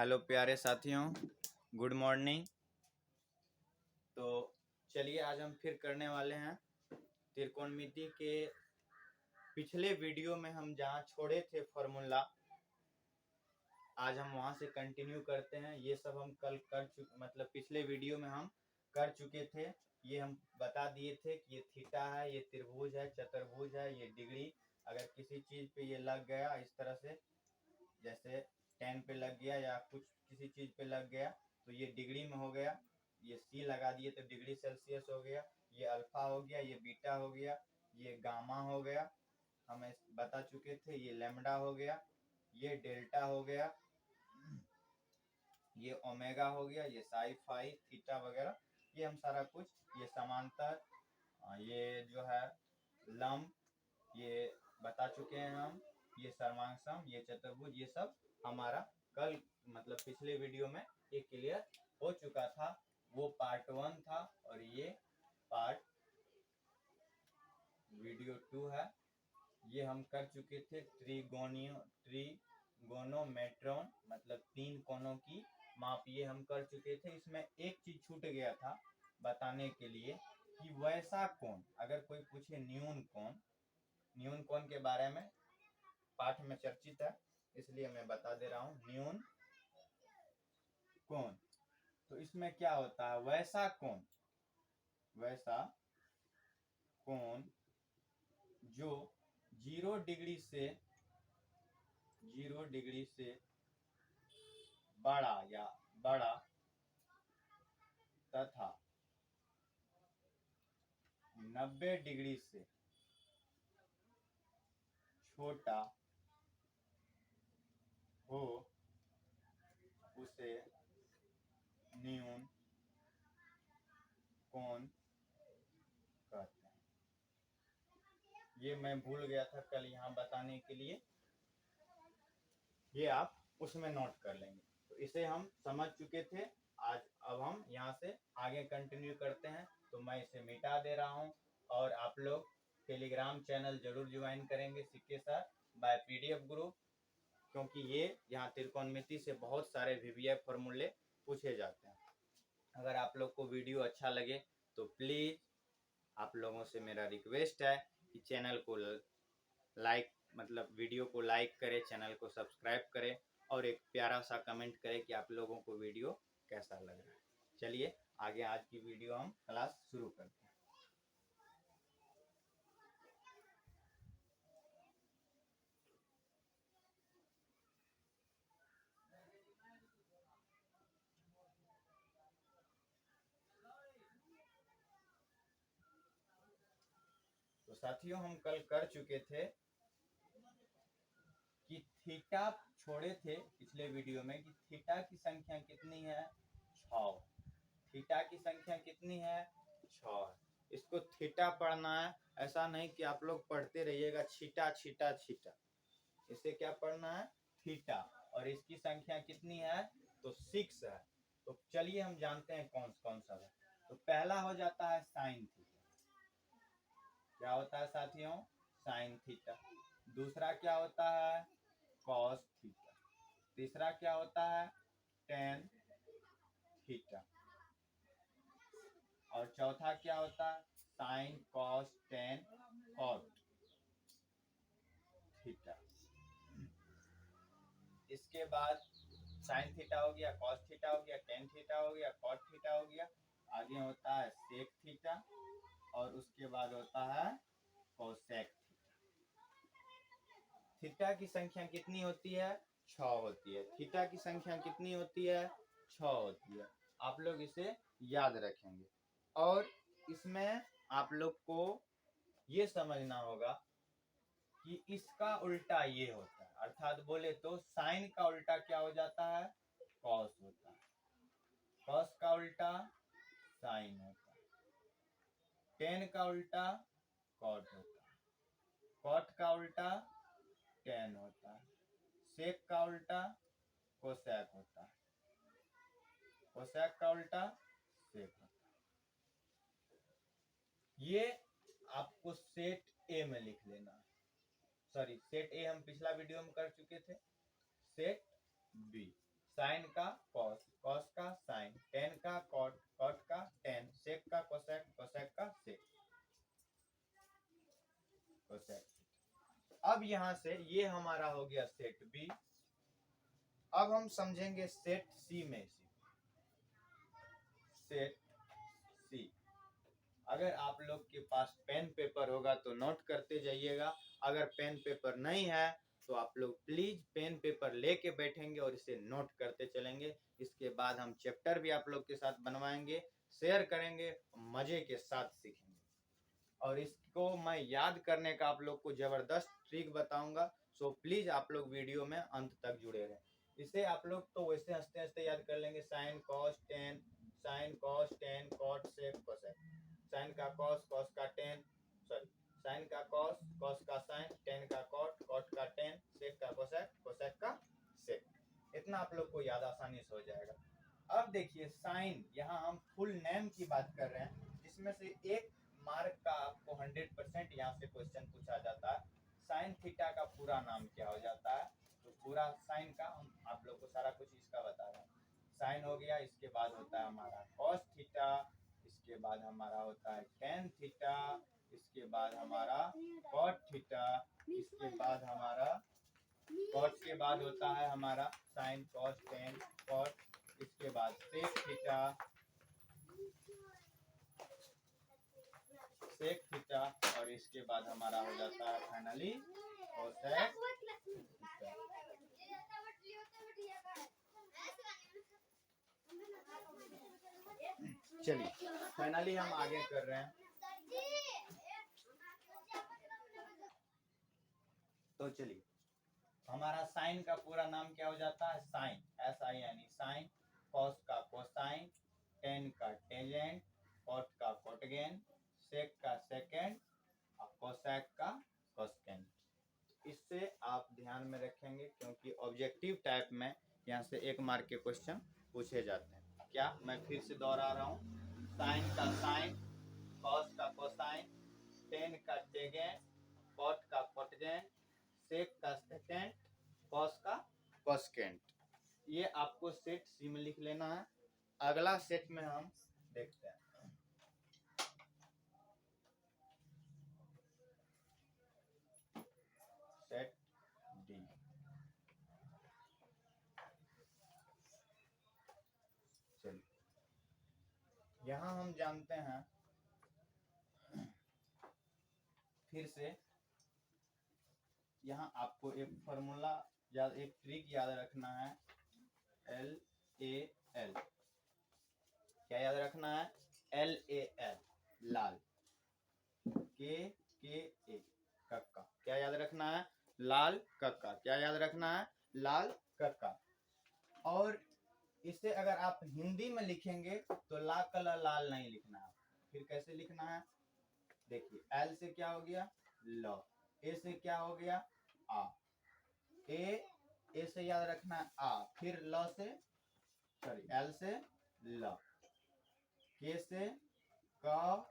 Hello प्यारे साथियों, good morning. तो चलिए आज हम फिर करने वाले हैं त्रिकोणमिति के पिछले वीडियो में हम जहाँ छोड़े थे फॉर्मूला, आज हम वहाँ से कंटिन्यू करते हैं। ये सब हम कल कर चुके, मतलब पिछले वीडियो में हम कर चुके थे। ये हम बता दिए थे कि ये थीटा है, ये त्रिभुज है, चतुर्भुज है, ये डिग्री। अगर किसी चीज पे ये लग गया इस तरह से, जैसे 10 पे लग गया या कुछ किसी चीज पे लग गया तो ये डिग्री में हो गया। ये सी लगा दिए तो डिग्री सेल्सियस हो गया। ये अल्फा हो गया, ये बीटा हो गया, ये गामा हो गया, हमें बता चुके थे। ये लैम्डा हो गया, ये डेल्टा हो गया, ये ओमेगा हो गया, ये साई फाई थीटा वगैरह, ये हम सारा कुछ, ये समांतर, ये जो है लंब, ये बता चुके हैं हम। ये सर्वांग, ये चतुर्भुज, ये सब हमारा कल मतलब पिछले वीडियो में ये क्लियर हो चुका था। वो पार्ट 1 था और ये पार्ट वीडियो 2 है। ये हम कर चुके थे ट्रिगोनोमेट्रॉन, मतलब 3 कोणों की माप, ये हम कर चुके थे। इसमें एक चीज छूट गया था बताने के लिए कि वैसा कोण, अगर कोई पूछे न्यून कोण के बारे में पाठ में चर्चित है, इसलिए मैं बता दे रहा हूँ। न्यून कोण, तो इसमें क्या होता है, वैसा कोण जो 0 डिग्री से बड़ा तथा 90 डिग्री से छोटा हो उसे न्यून कोण कहते हैं। ये मैं भूल गया था कल यहाँ बताने के लिए, ये आप उसमें नोट कर लेंगे। तो इसे हम समझ चुके थे आज। अब हम यहाँ से आगे कंटिन्यू करते हैं। तो मैं इसे मिटा दे रहा हूँ और आप लोग टेलीग्राम चैनल जरूर ज्वाइन करेंगे सिक्के सर बाय पीडीएफ ग्रुप, क्योंकि ये यहाँ त्रिकोणमिति से बहुत सारे वीवीआई फॉर्मूले पूछे जाते हैं। अगर आप लोग को वीडियो अच्छा लगे तो प्लीज़ आप लोगों से मेरा रिक्वेस्ट है कि चैनल को लाइक, मतलब वीडियो को लाइक करें, चैनल को सब्सक्राइब करें और एक प्यारा सा कमेंट करें कि आप लोगों को वीडियो कैसा लग रहा है। चलिए आगे आज की वीडियो हम क्लास शुरू करते हैं। तो साथियों हम कल कर चुके थे कि थीटा छोड़े थे पिछले वीडियो में कि थीटा की संख्या कितनी है, 6। थीटा की संख्या कितनी है, 6। इसको थीटा पढ़ना है, ऐसा नहीं कि आप लोग पढ़ते रहिएगा छीटा छीटा छीटा। इसे क्या पढ़ना है, थीटा। और इसकी संख्या कितनी है, तो 6 है। तो चलिए हम जानते हैं कौन कौन सा है। तो पहला हो जाता है साइन थीटा। क्या होता है साथियों, साइन थीटा। दूसरा क्या होता है, कॉस थीटा। तीसरा क्या होता है, टेन थीटा। और चौथा क्या होता है, sine cos tan cot theta. इसके बाद साइन थीटा हो गया, कॉस थीटा हो गया, टेन थीटा हो गया, कॉट थीटा हो गया। आगे होता है सेक थीटा और उसके बाद होता है कोसेक थीटा। थीटा की संख्या कितनी होती है, 6 होती है। थीटा की संख्या कितनी होती है, 6 होती है। आप लोग इसे याद रखेंगे। और इसमें आप लोग को ये समझना होगा कि इसका उल्टा ये होता है, अर्थात बोले तो साइन का उल्टा क्या हो जाता है, कॉस होता है। कॉस का उल्टा साइन होता है। टेन का उल्टा कॉट होता है। कॉट का उल्टा टेन होता है। सेक का उल्टा कोसेक होता है। कोसेक का उल्टा सेक होता है। ये आपको सेट ए में लिख लेना है। सॉरी, सेट ए हम पिछला वीडियो में कर चुके थे। सेट बी, साइन का कॉस, कॉस का साइन, टेन का कॉट, कॉट का टेन, सेक का कोसेक, कोसेक का सेक, कोसेक। अब यहां से ये हमारा हो गया सेट बी। अब हम समझेंगे सेट सी में सेट सी। अगर आप लोग के पास पेन पेपर होगा तो नोट करते जाइएगा, अगर पेन पेपर नहीं है तो आप लोग प्लीज पेन पेपर लेके बैठेंगे और इसे नोट करते चलेंगे। इसके बाद हम चैप्टर भी आप लोग के साथ बनवाएंगे, शेयर करेंगे, मजे के साथ सीखेंगे। और इसको मैं याद करने का आप लोग को जबरदस्त ट्रिक बताऊंगा, सो प्लीज आप लोग वीडियो में अंत तक जुड़े रहें। इसे आप लोग तो वैसे हंसते हंसते याद कर लेंगे, sine cos tan, sine cos tan, cot sec cosec, sine का कॉस, कॉस का टेन, सॉरी साइन का कॉस, कॉस का साइन, टेन का कॉट, कॉट का टेन, सेक का कोसेक, कोसेक का सेक। इतना आप लोग को याद आसानी से हो जाएगा। अब देखिए साइन, यहाँ हम फुल नेम की बात कर रहे हैं, जिसमें से एक मार्क का आपको 100% यहाँ से क्वेश्चन पूछा जाता है। साइन थीटा का पूरा नाम क्या हो जाता है? तो पूरा साइन का हम आप लोग को सारा कुछ इसका बता रहे हैं। साइन हो गया, इसके बाद होता है हमारा कॉस थीटा, इसके बाद हमारा होता है टेन थीटा, इसके बाद हमारा कॉट थीटा, इसके बाद हमारा कॉट के बाद होता है हमारा साइन कॉस टेन कॉट, इसके बाद सेक थीटा, सेक थीटा, और इसके बाद हमारा हो जाता है फाइनली कोसेक थीटा। चलिए फाइनली हम आगे कर रहे हैं। तो चलिए, हमारा साइन का पूरा नाम क्या हो जाता है? साइन, SIN, साइन, कॉस का कोसाइन, टेन का टेंजेंट, कॉट का कोटगेन, सेक का सेकेंड और कोसेक का कोसेकेंड। इससे आप ध्यान में रखेंगे क्योंकि ऑब्जेक्टिव टाइप में यहाँ से 1 मार्क के क्वेश्चन पूछे जाते हैं। क्या मैं फिर से दोहरा रहा हूँ, साइन का साइन, कॉस का कोसाइन, टेन का टेंजेंट, कॉट का कोटगेन, सेक का सेकेंड, कॉस का कोसेकेंड। ये आपको सेट सी में लिख लेना है। अगला सेट में हम देखते हैं। Set D. चलिए, यहाँ हम जानते हैं फिर से, यहाँ आपको एक फॉर्मूला या एक ट्रिक याद रखना है, LAL। क्या याद रखना है? LAL, लाल, KKA, कक्का। क्या याद रखना है? लाल कक्का। क्या याद रखना है? लाल कक्का। और इसे अगर आप हिंदी में लिखेंगे तो ला कला लाल नहीं लिखना है, फिर कैसे लिखना है? देखिए, एल से क्या हो गया? ल, ए से क्या हो गया? आ, ए से याद रखना है आ, फिर ल से, सॉरी एल से ल, के से क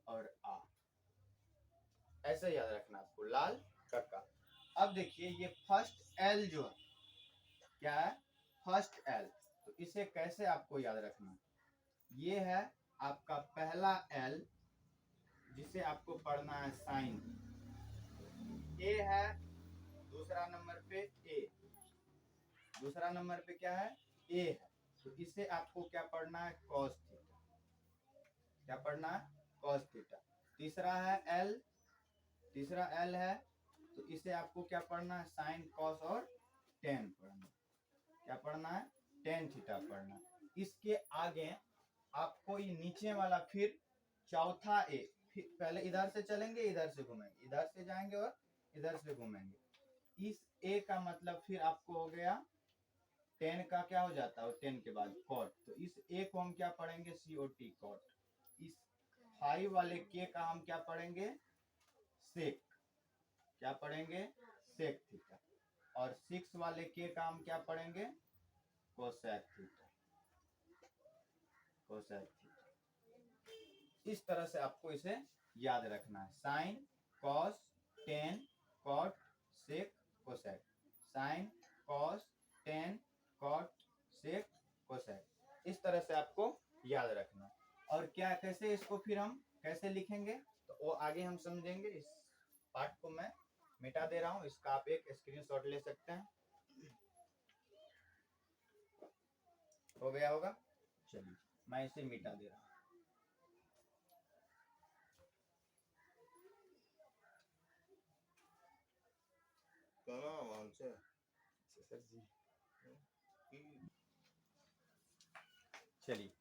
और आ, ऐसे याद रखना आपको, लाल कक्का। अब देखिए ये फर्स्ट एल जो है, क्या है? First L. तो इसे कैसे आपको याद रखना? ये है आपका पहला एल, जिसे आपको पढ़ना है साइन। ए है दूसरा नंबर पे, ए दूसरा नंबर पे क्या है? ए है। तो इसे आपको क्या पढ़ना है? Cos theta. क्या पढ़ना है? Cos theta. तीसरा है एल, तीसरा एल है, तो इसे आपको क्या पढ़ना है? साइन कॉस और टेन पढ़ना। क्या पढ़ना है? टेन थीटा पढ़ना। इसके आगे आपको ये नीचे वाला फिर चौथा ए, फिर पहले इधर से चलेंगे, इधर से घूमेंगे, इधर से जाएंगे और इधर से घूमेंगे। इस ए का मतलब फिर आपको हो गया 10 का क्या हो जाता है? 10 के बाद कॉट, तो इस ए को हम क्या पढ़ेंगे? COT, cot. इस 5 वाले के का हम क्या पढ़ेंगे? सेक। क्या पढ़ेंगे? Sec theta. और 6 वाले के का हम क्या पढ़ेंगे? Cosec theta, cosec theta. इस तरह से आपको इसे याद रखना है, sine cos tan cot sec cosec, sine cos tan, cot, sec, cosec. इस तरह से आपको याद रखना। और क्या कैसे इसको फिर हम कैसे लिखेंगे तो वो आगे हम समझेंगे। इस पार्ट को मैं मिटा दे रहा हूँ, इसका आप एक स्क्रीनशॉट ले सकते हैं। हो गया होगा, चलिए मैं इसे मिटा दे रहा हूँ। सर जी चलिए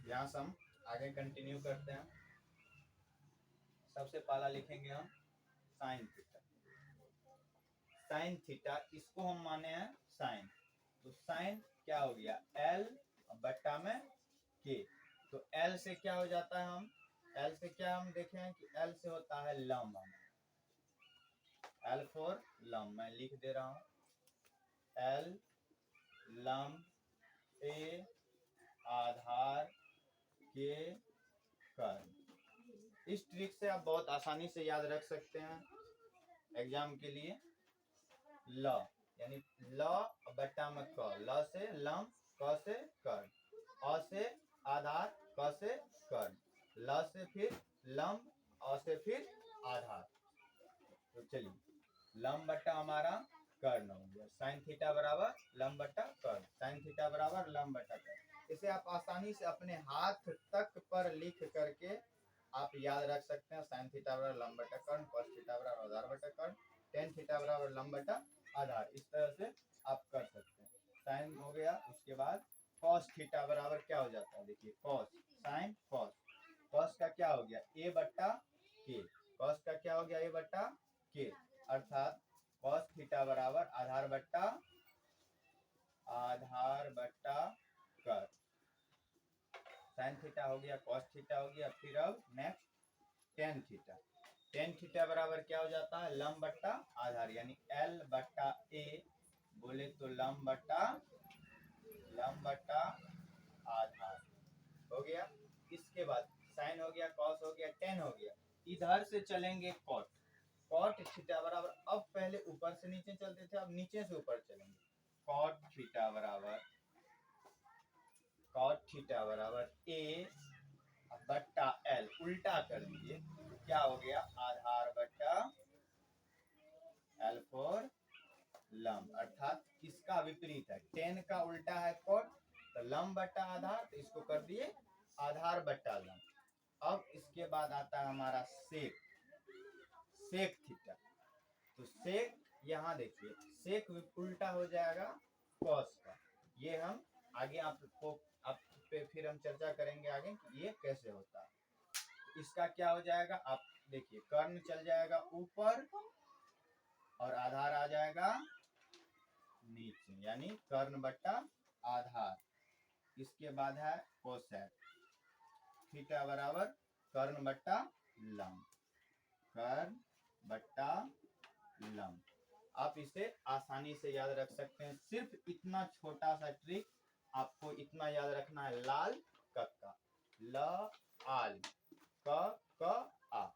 यहाँ से हम आगे कंटिन्यू करते हैं। सबसे पहला लिखेंगे हम साइन थीटा। साइन थीटा इसको हम माने हैं साइन, तो साइन क्या हो गया एल बट्टा में के। तो एल से क्या हो जाता है, हम एल से क्या हम देखे हैं कि एल से होता है लंब। एल फॉर लंब मैं लिख दे रहा हूं, एल लंब, ए आधार, के कर्व। इस ट्रिक से आप बहुत आसानी से याद रख सकते हैं एग्जाम के लिए। ल यानी ल बट्टा में क, ल से लंब, क से कर्व, अ से आधार, क से कर्व, ल से फिर लंब, अ से फिर आधार। तो चलिए लंब बट्टा हमारा कर्ण हो गया, साइन थीटा बराबर लंब बट्टा कर्ण, साइन थीटा बराबर लंब बट्टा कर्ण। इसे आप आसानी से अपने हाथ तक पर लिख करके आप याद रख सकते हैं। साइन थीटा बराबर लंब बट्टा कर्ण, कॉस थीटा बराबर आधार बट्टा कर्ण, टेन थीटा बराबर लंब बट्टा आधार। इस तरह से आप कर सकते हैं। साइन हो गया, उसके बाद कॉस थीटा बराबर क्या हो जाता है, देखिए कॉस साइन कॉस, कॉस का क्या हो गया ए बट्टा के, कॉस का क्या हो गया ए बट्टा के, अर्थात कॉस थीटा बराबर आधार बट्टा कर। साइन थीटा हो गया, कॉस थीटा हो गया, फिर अब next tan theta. Tan theta बराबर क्या हो जाता है लंब बट्टा आधार, यानी एल बट्टा ए बोले तो लंब बट्टा आधार हो गया। इसके बाद साइन हो गया, कॉस हो गया, टेन हो गया। इधर से चलेंगे कॉट। कॉट थीटा बराबर, अब पहले ऊपर से नीचे चलते थे, अब नीचे से ऊपर चलेंगे। कॉट थीटा बराबर ए बट्टा एल, उल्टा कर लीजिए तो क्या हो गया आधार बट्टा एल फॉर लंब, अर्थात किसका विपरीत है, टेन का उल्टा है कॉट, तो लंब बट्टा आधार, तो इसको कर दिए आधार बट्टा लंब। अब इसके बाद आता है हमारा सेक, सेक थीटा। तो सेक यहाँ देखिए सेक उल्टा हो जाएगा कॉस का। ये हम आगे आपको आप पे फिर हम चर्चा करेंगे आगे कि ये कैसे होता है। इसका क्या हो जाएगा, आप देखिए कर्ण चल जाएगा ऊपर और आधार आ जाएगा नीचे, यानी कर्ण बट्टा आधार। इसके बाद है कोसेक, थीटा बराबर कर्ण बट्टा लंब, कर्ण बट्टा लंब। आप इसे आसानी से याद रख सकते हैं। सिर्फ इतना छोटा सा ट्रिक आपको इतना याद रखना है, लाल कक्का ल आल क आ,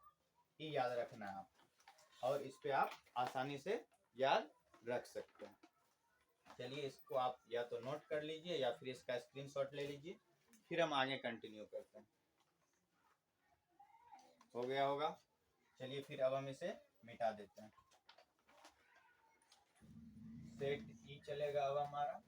ये याद रखना है आप, और इस पे आप आसानी से याद रख सकते हैं। चलिए इसको आप या तो नोट कर लीजिए या फिर इसका स्क्रीनशॉट ले लीजिए, फिर हम आगे कंटिन्यू करते हैं। हो गया होगा, चलिए फिर अब हम इसे मिटा देते हैं। सेट ई चलेगा अब हमारा,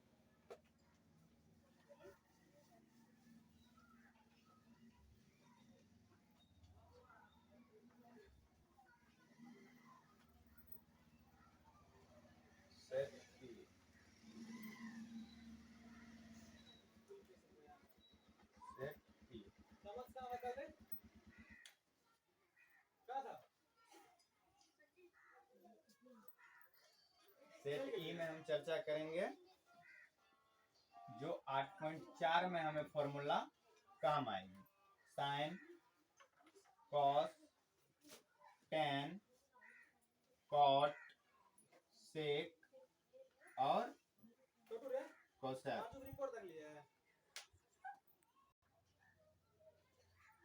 सेट ई, सेट ई सेट ई में हम चर्चा करेंगे जो 8.4 में हमें फॉर्मूला काम आएगी। साइन, कॉस, टेन, कॉट, सेक और कोसेक।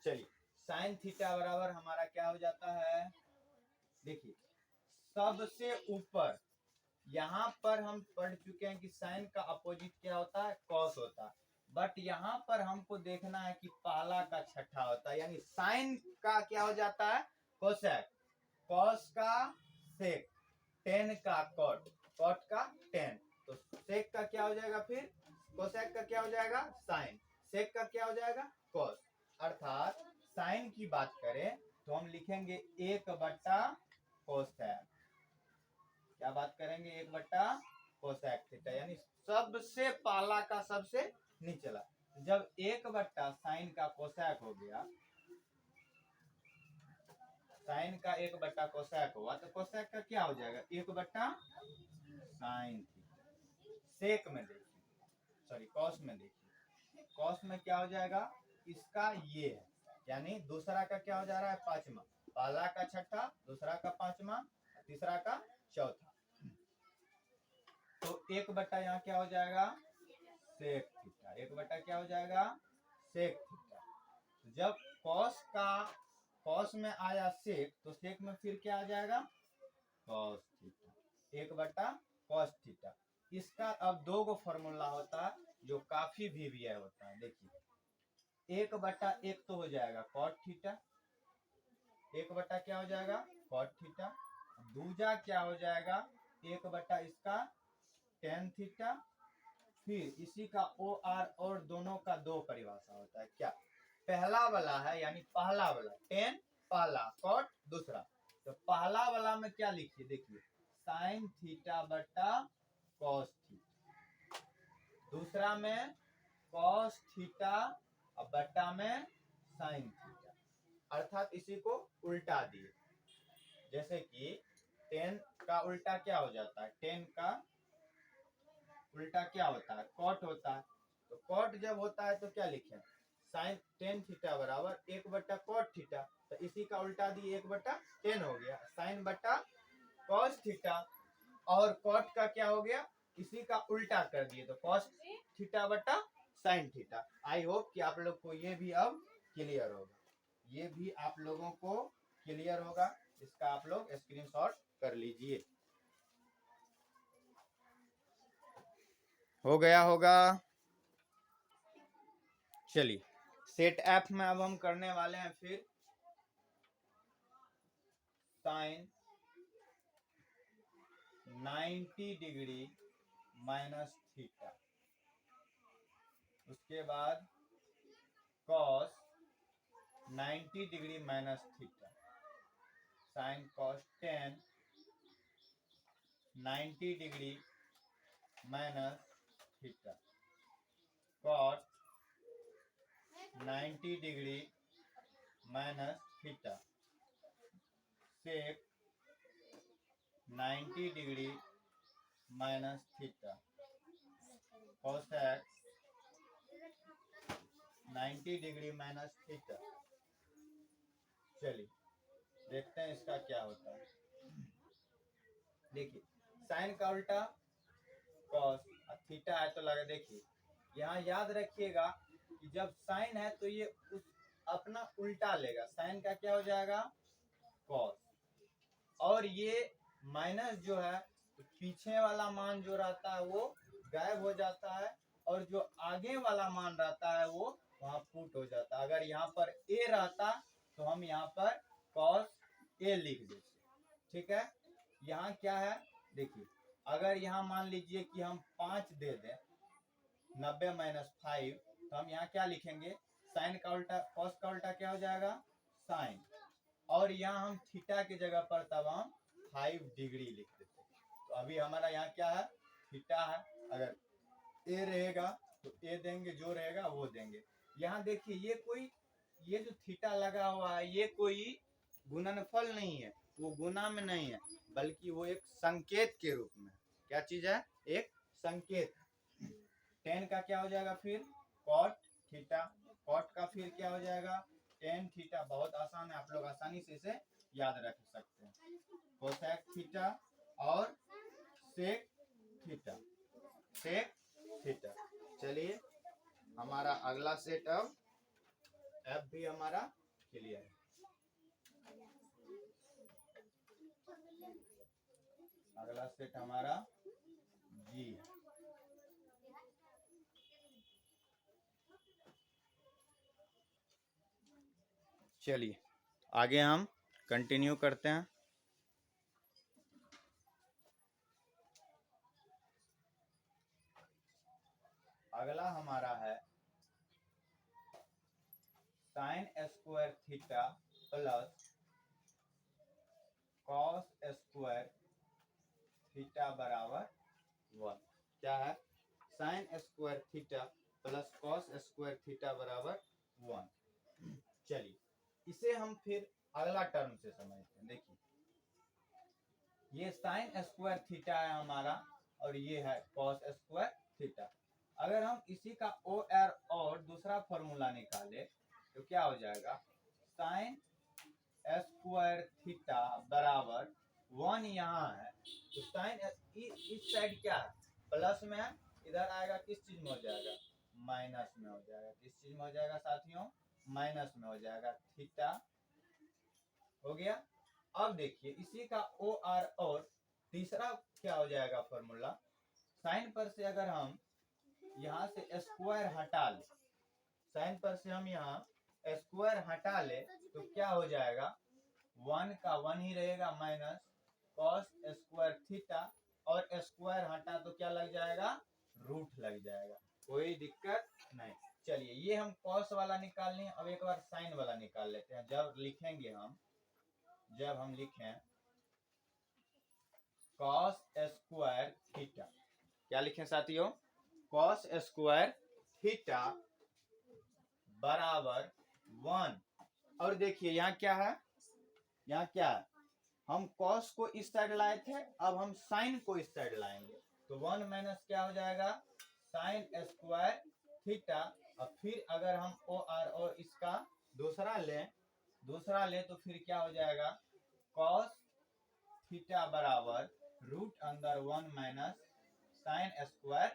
चलिए साइन थीटा बराबर हमारा क्या हो जाता है, देखिए सबसे ऊपर यहाँ पर हम पढ़ चुके हैं कि साइन का अपोजिट क्या होता है, कॉस होता है। बट यहाँ पर हमको देखना है कि पहला का छठा होता है, यानी साइन का क्या हो जाता है, कोसेक, कॉस का सेक, टेन का कॉट, कॉट का टेन, तो सेक का क्या हो जाएगा, फिर कोसेक का क्या हो जाएगा, साइन, सेक का क्या हो जाएगा, कॉस। अर्थात साइन की बात करें तो हम लिखेंगे 1/कोसेक। क्या बात करेंगे, 1/कोसेक थीटा, यानी सबसे पहला का सबसे निचला। जब 1/साइन का कोसेक हो गया, साइन का 1/कोसेक हुआ तो कोसेक का क्या हो जाएगा, 1/साइन थीटा। सेक में देखिए, सॉरी कॉस में देखिए, कॉस में क्या हो जाएगा, इसका ये है, यानी दूसरा का क्या हो जा रहा है, पांचवा, पहला का छठा, दूसरा का पांचवा, तीसरा का चौथा, तो 1/ यहाँ क्या हो जाएगा, सेक थीटा, 1/ क्या हो जाएगा, सेक थीटा। जब कॉस में आया सेक, तो सेक में फिर क्या आ जाएगा, कॉस थीटा, 1/कॉस थीटा। इसका अब दो गो फॉर्मूला होता है जो काफी वीवीआई होता है। देखिए 1/1 तो हो जाएगा कॉट थीटा, 1/ क्या हो जाएगा, कॉट थीटा, दूजा क्या हो जाएगा, 1/ इसका टेन थीटा, फिर इसी का ओ आर, और दोनों का दो परिभाषा होता है, क्या, पहला वाला है यानी पहला वाला टेन पहला, कॉट दूसरा, तो पहला वाला में क्या लिखिए, देखिए साइन थीटा बटा कॉस थीटा, दूसरा में कॉस थीटा और बटा में साइन थीटा, अर्थात इसी को उल्टा दिए। जैसे कि टेन का उल्टा क्या हो जाता है, टेन का उल्टा क्या होता है, कॉट होता है, तो कॉट जब होता है तो क्या लिखे, साइन टेन थीटा बराबर 1/कॉट थीटा, तो इसी का उल्टा दिए 1/10 हो गया, साइन बटा कॉस थीटा, और कॉट का क्या हो गया, इसी का उल्टा कर दिए तो कॉस थीटा बटा साइन थीटा। आई होप कि आप लोग को ये भी अब क्लियर होगा, ये भी आप लोगों को क्लियर होगा, इसका आप लोग स्क्रीनशॉट कर लीजिए। हो गया होगा। चलिए सेट एफ में अब हम करने वाले हैं फिर साइन 90 डिग्री माइनस थीटा, उसके बाद cos 90 degree minus theta, sine cos 10 90 degree minus theta, cot 90 degree minus theta, sec 90 degree minus theta, cosec 90 degree minus theta. चलिए देखते हैं इसका क्या होता है। देखिए साइन का उल्टा कॉस, थीटा है तो लगा, देखिए यहाँ याद रखिएगा कि जब साइन है तो ये उस अपना उल्टा लेगा, साइन का क्या हो जाएगा, कॉस, और ये माइनस जो है तो पीछे वाला मान जो रहता है वो गायब हो जाता है, और जो आगे वाला मान रहता है वो वहां पुट हो जाता है। अगर यहाँ पर ए रहता तो हम यहाँ पर कॉस ए लिख देते, ठीक है। यहाँ क्या है, देखिए अगर यहाँ मान लीजिए कि हम 5 दे दें, 90 माइनस 5, तो हम यहाँ क्या लिखेंगे, साइन का उल्टा कॉस का उल्टा क्या हो जाएगा, साइन, और यहाँ हम थीटा की जगह पर तब हम 5 डिग्री लिख देते। तो अभी हमारा यहाँ क्या है, थीटा है, अगर ए रहेगा तो ए देंगे, जो रहेगा वो देंगे। यहाँ देखिए ये जो थीटा लगा हुआ है ये कोई गुणनफल नहीं है, वो गुना में नहीं है, बल्कि वो एक संकेत के रूप में, क्या चीज है, एक संकेत। 10 का क्या हो जाएगा फिर कॉट थीटा, कॉट का फिर क्या हो जाएगा टेन थीटा, बहुत आसान है, आप लोग आसानी से इसे याद रख सकते हैं, कोसेक थीटा और सेक थीटा, सेक थीटा। चलिए हमारा अगला सेट अब एफ भी हमारा क्लियर है। अगला सेट हमारा जी। चलिए आगे हम कंटिन्यू करते हैं। अगला हमारा है sine square theta plus cos square theta बराबर 1। क्या है? Sine square theta plus cos square theta बराबर 1। चलिए इसे हम फिर अगला टर्म से समझते हैं। देखिए ये साइन स्क्वायर थीटा है हमारा और ये है कॉस स्क्वायर थीटा। अगर हम इसी का ओ आर और दूसरा फॉर्मूला निकाले तो क्या हो जाएगा? साइन स्क्वायर थीटा बराबर 1 यहाँ है तो साइन इस साइड क्या है? प्लस में है, इधर आएगा किस चीज में हो जाएगा? माइनस में हो जाएगा। किस चीज में हो जाएगा साथियों? माइनस में हो जाएगा। थीटा हो गया। अब देखिए इसी का ओ आर और तीसरा क्या हो जाएगा फॉर्मूला? साइन पर से अगर हम यहाँ से स्क्वायर हटा ले, साइन पर से हम यहाँ स्क्वायर हटा ले तो क्या हो जाएगा? 1 का 1 ही रहेगा माइनस कॉस स्क्वायर थीटा और स्क्वायर हटा तो क्या लग जाएगा? रूट लग जाएगा। कोई दिक्कत नहीं। चलिए ये हम कॉस वाला निकाल लें। अब एक बार साइन वाला निकाल लेते हैं। जब हम लिखें कॉस स्क्वायर थीटा, क्या लिखें साथियों? कॉस स्क्वायर थीटा बराबर 1। और देखिए यहाँ क्या है? यहाँ क्या है? हम कॉस को इस साइड लाए थे, अब हम साइन को इस साइड लाएंगे तो 1 माइनस क्या हो जाएगा? Sine square theta. और फिर अगर हम ओ आर और इसका दूसरा ले तो फिर क्या हो जाएगा? कॉस थीटा बराबर रूट अंदर 1 minus sine square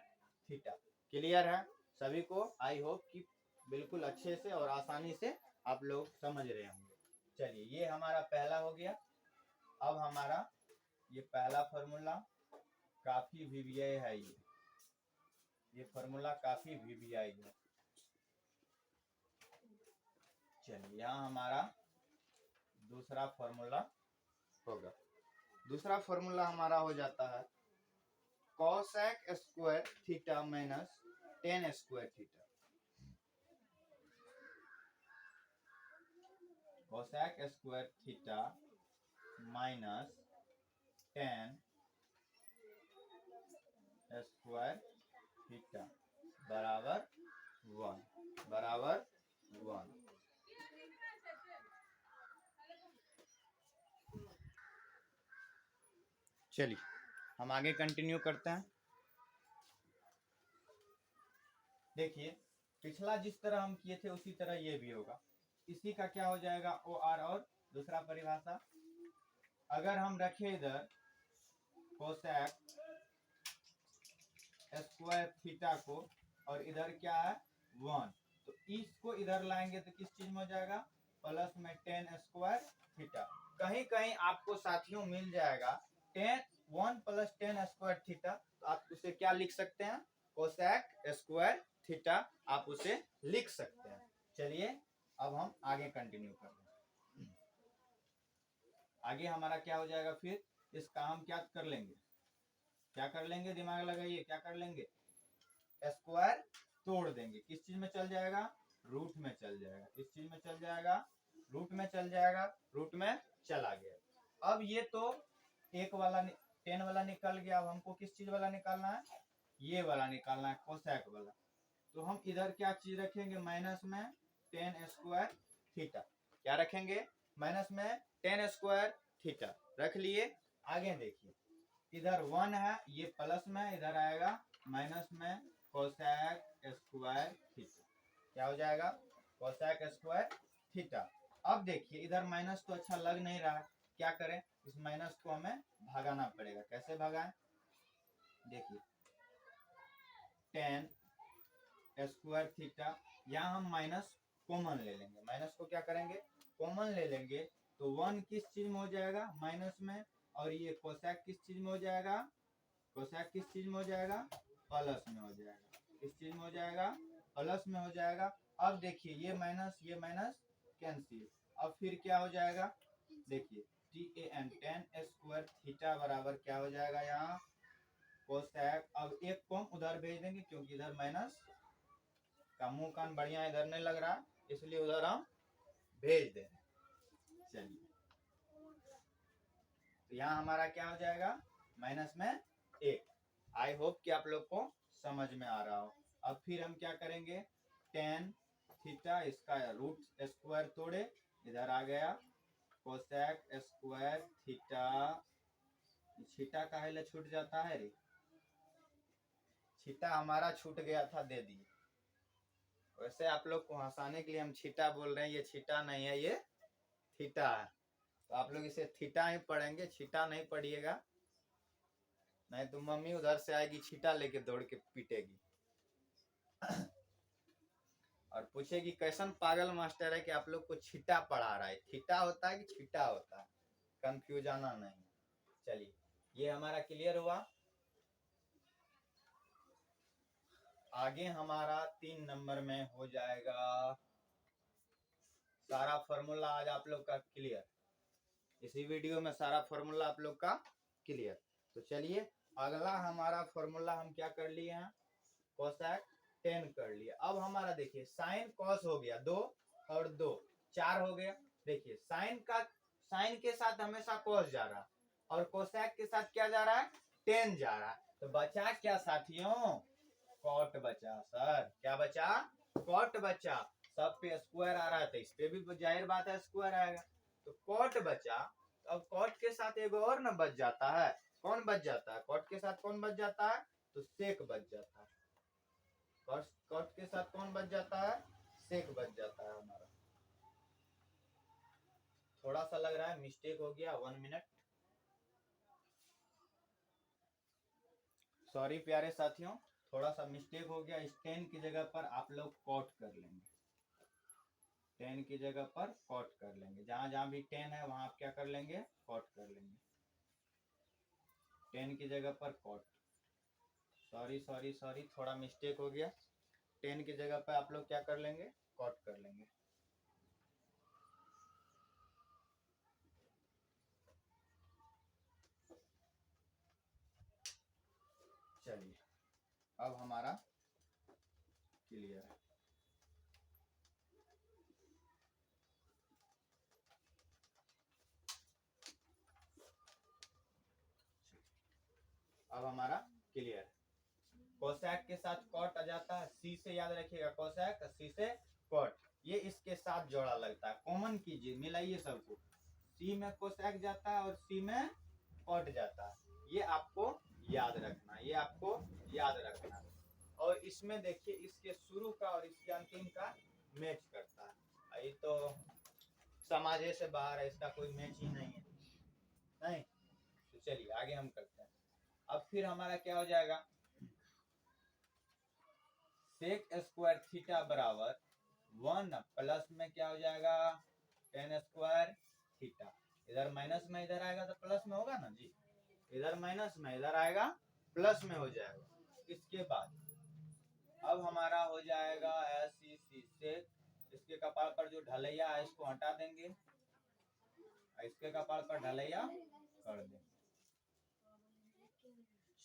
theta. Clear है सभी को? आई होप कि बिल्कुल अच्छे से और आसानी से आप लोग समझ रहे होंगे। चलिए ये हमारा पहला हो गया। अब हमारा ये पहला फॉर्मूला काफी वीवीआई है। ये फॉर्मूला काफी वीवीआई है। चलिए यहाँ हमारा दूसरा फॉर्मूला होगा। दूसरा फॉर्मूला हमारा हो जाता है cosec square theta minus ten square theta. Cosec square theta minus ten square theta बराबर 1। चलिए हम आगे कंटिन्यू करते हैं। देखिए पिछला जिस तरह हम किए थे उसी तरह ये भी होगा। इसी का क्या हो जाएगा? ओ आर और दूसरा परिभाषा अगर हम रखें इधर कोसेक स्क्वायर थीटा को और इधर क्या है? 1, तो इसको इधर लाएंगे तो किस चीज में हो जाएगा? प्लस में टेन स्क्वायर थीटा। कहीं कहीं आपको साथियों मिल जाएगा 1 प्लस टेन स्क्वायर थीटा, तो आप उसे क्या लिख सकते हैं? कोसेक स्क्वायर थीटा आप उसे लिख सकते हैं। चलिए अब हम आगे कंटिन्यू कर रहे हैं। आगे हमारा क्या हो जाएगा? फिर इसका हम क्या कर लेंगे? दिमाग लगाइए। क्या कर लेंगे? स्क्वायर तोड़ देंगे। किस चीज में चल जाएगा? रूट में चल जाएगा। किस चीज में चल जाएगा? रूट में चल जाएगा। रूट में चला गया। अब ये तो एक वाला 10 वाला निकल गया। अब हमको किस चीज वाला निकालना है? ये वाला निकालना है, कोसेक वाला। तो हम इधर क्या चीज रखेंगे? माइनस में टेन स्क्वायर थीटा। क्या रखेंगे? माइनस में टेन स्क्वायर थीटा रख लिए। आगे देखिए इधर 1 है, ये प्लस में, इधर आएगा माइनस में कोसेक स्क्वायर थीटा। क्या हो जाएगा? Cosec square theta. अब देखिए इधर माइनस तो अच्छा लग नहीं रहा, क्या करें? इस माइनस को हमें भगाना पड़ेगा। कैसे भगाएं? देखिए टेन स्क्वायर थीटा, यहाँ हम माइनस कॉमन ले लेंगे। माइनस को क्या करेंगे? कॉमन ले लेंगे तो 1 किस चीज में हो जाएगा? माइनस में। और ये कोसेक किस चीज में हो जाएगा? कोसेक किस चीज में हो जाएगा, प्लस में हो जाएगा, किस चीज में हो जाएगा, प्लस में हो जाएगा। अब देखिए ये माइनस कैंसिल, अब फिर क्या हो जाएगा, देखिए tan स्क्वायर थीटा बराबर क्या हो जाएगा यहाँ कोसेक। अब एक को हम उधर भेज देंगे क्योंकि इधर माइनस का मुंह कान बढ़िया इधर नहीं लग रहा, इसलिए उधर हम भेज दे रहे हैं। चलिए तो यहाँ हमारा क्या हो जाएगा, माइनस में 1। आई होप कि आप लोग को समझ में आ रहा हो। अब फिर हम क्या करेंगे, tan थीटा इसका रूट स्क्वायर तोड़े इधर आ गया कोसेक स्क्वायर थीटा, थीटा का है छूट जाता है रे, थीटा हमारा छूट गया था, दे दिए। वैसे आप लोग को हंसाने के लिए हम थीटा बोल रहे हैं, ये थीटा नहीं है, ये थीटा है। तो आप लोग इसे थीटा ही पढ़ेंगे, छीटा नहीं पढ़िएगा, नहीं तो मम्मी उधर से आएगी छीटा लेके दौड़ के पीटेगी और पूछेगी कैसन पागल मास्टर है कि आप लोग को छीटा पढ़ा रहा है, थीटा होता है कि छीटा होता है, कंफ्यूज आना नहीं। चलिए ये हमारा क्लियर हुआ। आगे हमारा 3 नंबर में हो जाएगा सारा फॉर्मूला आज आप लोग का क्लियर, इसी वीडियो में सारा फॉर्मूला आप लोग का क्लियर। तो चलिए अगला हमारा फॉर्मूला हम क्या कर लिए हैं, कोसेक tan कर लिया। अब हमारा देखिए साइन कॉस हो गया 2 और 2 4 हो गया। देखिए साइन के साथ हमेशा कॉस जा रहा और कोसेक के साथ क्या जा रहा है, tan जा रहा है। तो बचा क्या साथियों, कॉट बचा। सर क्या बचा, कॉट बचा। सब पे स्क्वायर आ रहा है तो इस पे भी जाहिर बात है स्क्वायर आएगा, तो कॉट बचा। अब कॉट के साथ एक और न बच जाता है, कौन बच जाता है, कॉट के साथ कौन बच जाता है, तो सेक बच जाता है। कॉट के साथ कौन बच जाता है, सेक बच जाता है हमारा। थोड़ा सा लग रहा है मिस्टेक हो गया, 1 मिनट, सॉरी प्यारे साथियों, थोड़ा सा मिस्टेक हो गया। इस tan की जगह पर आप लोग कॉट कर लेंगे, tan की जगह पर कॉट कर लेंगे, जहां जहां भी tan है वहां आप क्या कर लेंगे, कॉट कर लेंगे, tan की जगह पर कॉट। सॉरी सॉरी सॉरी, थोड़ा मिस्टेक हो गया, tan की जगह पर आप लोग क्या कर लेंगे, कॉट कर लेंगे। चलिए अब हमारा क्लियर है। अब हमारा क्लियर है, कोसेक के साथ कॉट आ जाता है, सी से याद रखिएगा, कोसेक सी से कॉट, ये इसके साथ जोड़ा लगता है, कॉमन कीजिए, मिलाइए सबको, सी में कोसेक जाता है और सी में कॉट जाता है, ये आपको याद रखना, ये आपको याद रखना। और इसमें देखिए इसके शुरू का और इसके अंतिम का मैच करता है, ये तो समाजे से बाहर है, इसका कोई मैच ही नहीं है, नहीं। तो चलिए आगे हम करते हैं। अब फिर हमारा क्या हो जाएगा, सेक स्क्वायर थीटा बराबर 1 प्लस में क्या हो जाएगा, tan स्क्वायर थीटा, इधर माइनस में इधर आएगा तो प्लस में होगा ना जी, इधर माइनस में इधर आएगा प्लस में हो जाएगा। इसके बाद अब हमारा हो जाएगा ऐसी सेक, इसके कपाल पर जो ढलैया है इसको हटा देंगे, इसके कपाल पर ढलैया कर देंगे।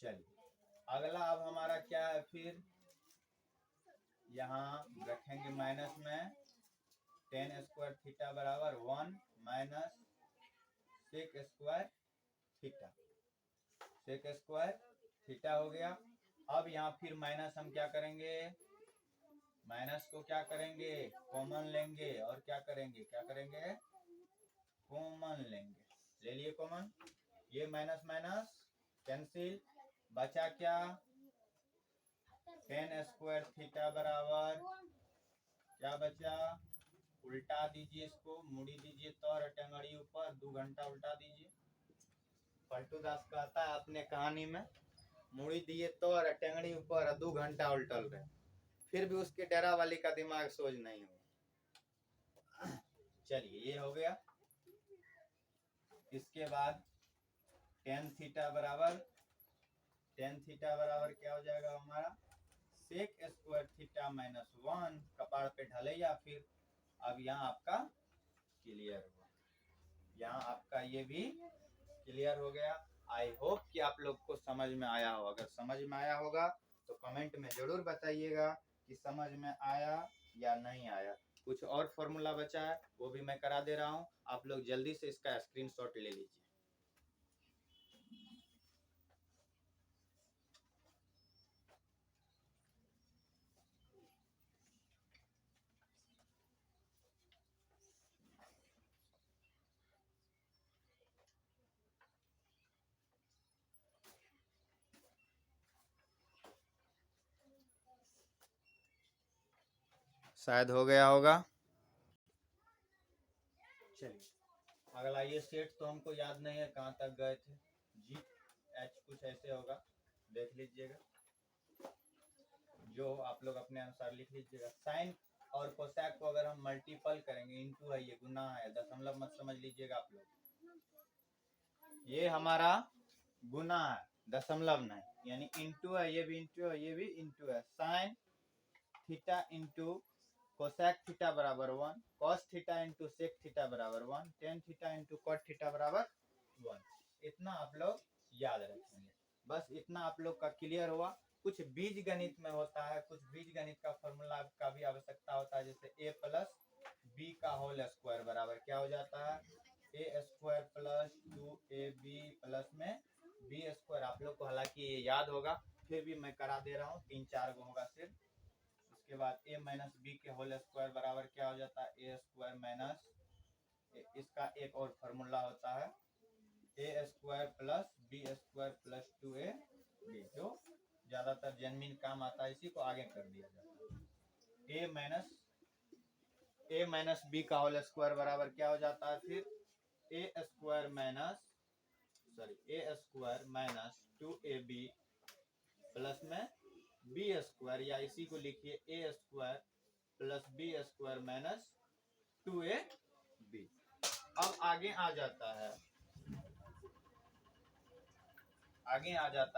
चलिए अगला अब हमारा क्या है, फिर यहाँ रखेंगे माइनस में tan स्क्वायर थीटा बराबर 1 minus sec square theta, sec square theta हो गया। अब यहाँ फिर माइनस हम क्या करेंगे, माइनस को क्या करेंगे, कॉमन लेंगे और क्या करेंगे, क्या करेंगे, कॉमन लेंगे, ले लिए कॉमन, ये माइनस माइनस कैंसिल, बचा क्या, tan स्क्वायर थीटा बराबर क्या बचा, उल्टा दीजिए इसको, मुड़ी दीजिए तो और टंगड़ी ऊपर, 2 घंटा उल्टा दीजिए। पलटू दास कहता है अपने कहानी में, मुड़ी दिए तो और टंगड़ी ऊपर 2 घंटा उल्टल रहे, फिर भी उसके डेरा वाली का दिमाग सोच नहीं हुआ। चलिए ये हो गया। इसके बाद tan थीटा बराबर टेन थीटा बराबर क्या हो जाएगा हमारा सेक स्क्वायर थीटा माइनस 1, कपाड़ पे ढले या फिर। अब यहाँ आपका क्लियर हुआ, यहाँ आपका ये भी क्लियर हो गया। आई होप कि आप लोग को समझ में आया हो। अगर समझ में आया होगा तो कमेंट में जरूर बताइएगा कि समझ में आया या नहीं आया। कुछ और फॉर्मूला बचा है वो भी मैं करा दे रहा हूँ, आप लोग जल्दी से इसका स्क्रीनशॉट ले लीजिए। शायद हो गया होगा। चलिए अगला ये सेट तो हमको याद नहीं है कहाँ तक गए थे। जी एच कुछ ऐसे होगा, देख लीजिएगा, जो आप लोग अपने अनुसार लिख लीजिएगा। साइन और कोसैक को अगर हम मल्टीपल करेंगे, इंटू है ये, गुना है, दशमलव मत समझ लीजिएगा आप लोग। ये हमारा गुना है, दशमलव नहीं, यानी इंटू है, ये भी इंटू है, ये भी इंटू है। Sine theta into cosec theta बराबर 1, cos theta into sec theta बराबर 1, tan theta into cot theta बराबर 1। इतना आप लोग याद रखेंगे। बस इतना आप लोग का क्लियर हुआ। कुछ बीज गणित में होता है, कुछ बीज गणित का फॉर्मूला का भी आवश्यकता होता है, जैसे a प्लस बी का होल स्क्वायर बराबर क्या हो जाता है a square plus 2ab plus में बी स्क्वायर। आप लोग को हालांकि ये याद होगा, फिर भी मैं करा दे रहा हूँ, 3-4 गो होगा सिर्फ। उसके बाद a माइनस बी के होल स्क्वायर बराबर क्या हो जाता है a स्क्वायर माइनस, इसका एक और फॉर्मूला होता है a square plus B square plus 2ab, जो ज्यादातर जन्मीन काम आता है, इसी को आगे कर दिया जाता है। a माइनस बी का होल स्क्वायर बराबर क्या हो जाता है फिर a square minus 2ab plus में बी स्क्वायर, या इसी को लिखिए a square plus B square minus 2ab। अब आगे आ जाता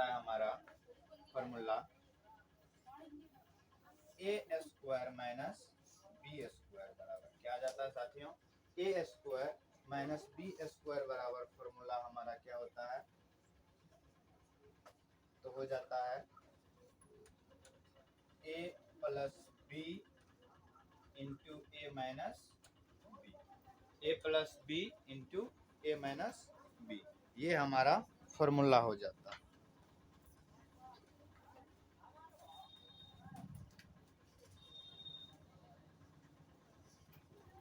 है हमारा formula a square minus B square बराबर क्या आ जाता है साथियों, a square minus B square बराबर फॉर्मूला हमारा क्या होता है, तो हो जाता है a plus B into A minus B, a plus B into A minus B, ये हमारा फॉर्मूला हो जाता है।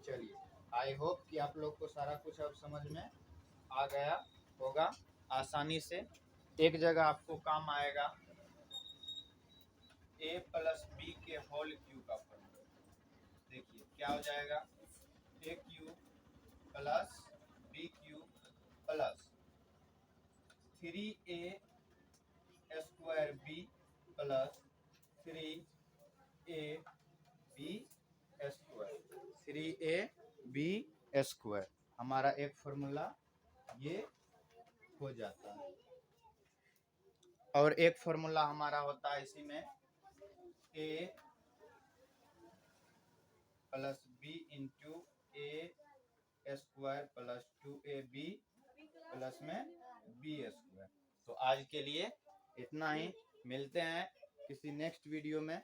चलिए आई होप कि आप लोग को सारा कुछ अब समझ में आ गया होगा आसानी से। एक जगह आपको काम आएगा a प्लस बी के होल क्यू का फॉर्मूला, देखिए क्या हो जाएगा a cube plus B cube plus 3a square B plus 3ab square, 3ab square हमारा एक फॉर्मूला ये हो जाता है। और एक फॉर्मूला हमारा होता है इसी में a plus B into A square plus 2ab plus में बी स्क्वायर। तो आज के लिए इतना ही, मिलते हैं किसी नेक्स्ट वीडियो में।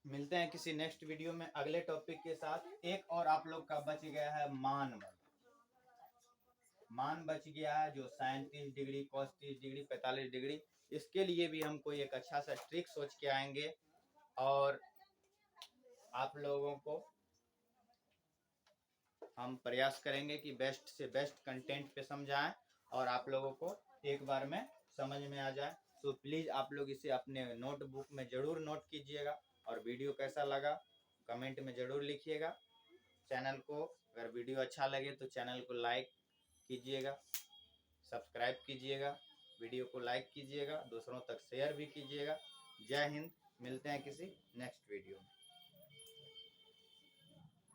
मिलते हैं किसी नेक्स्ट वीडियो में अगले टॉपिक के साथ। एक और आप लोग का बच गया है मान बच गया है, जो sine 30 degree, cos 30 degree, 45 degree. इसके लिए भी हम कोई एक अच्छा सा ट्रिक सोच के आएंगे और आप लोगों को हम प्रयास करेंगे कि बेस्ट से बेस्ट कंटेंट पे समझाएं और आप लोगों को एक बार में समझ में आ जाए। तो प्लीज़ आप लोग इसे अपने नोटबुक में ज़रूर नोट कीजिएगा, और वीडियो कैसा लगा कमेंट में ज़रूर लिखिएगा। चैनल को अगर वीडियो अच्छा लगे तो चैनल को लाइक कीजिएगा, सब्सक्राइब कीजिएगा, वीडियो को लाइक कीजिएगा, दूसरों तक शेयर भी कीजिएगा। जय हिंद, मिलते हैं किसी नेक्स्ट वीडियो में।